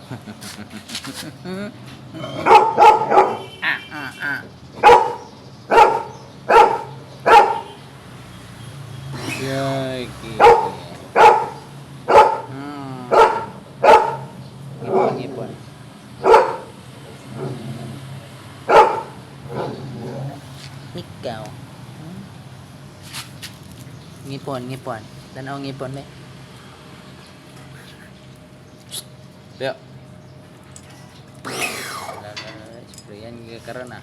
Yay, ngipon. Ikaw. Ngipon. Tanaw ngipon me. Yo. Sprayan giga karon ah.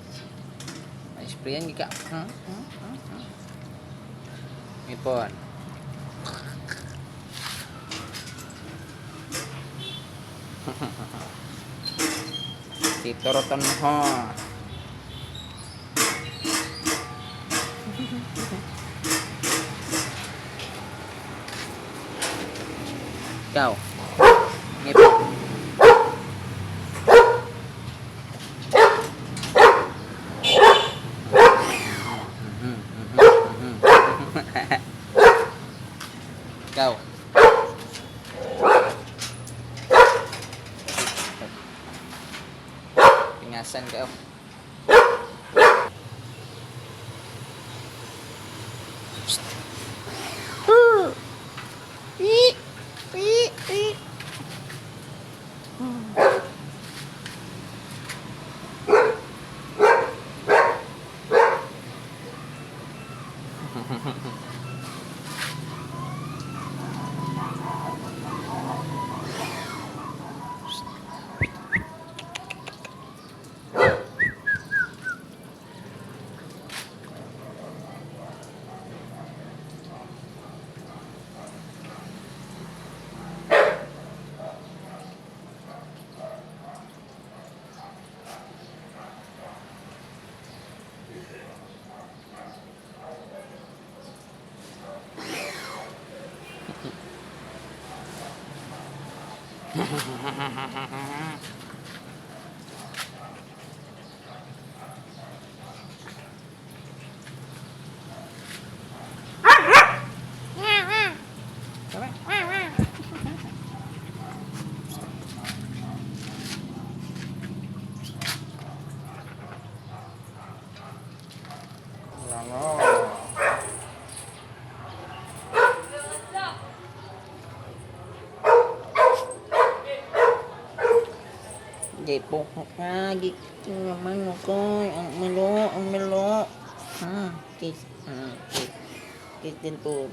Ay sprayan giga. Ngipon. Titoroton ho. Ikaw. Ngipon. Ikaw. Pingasan ka. Vậy bột học ra gì mang một coi ăn melo kì kì tên bột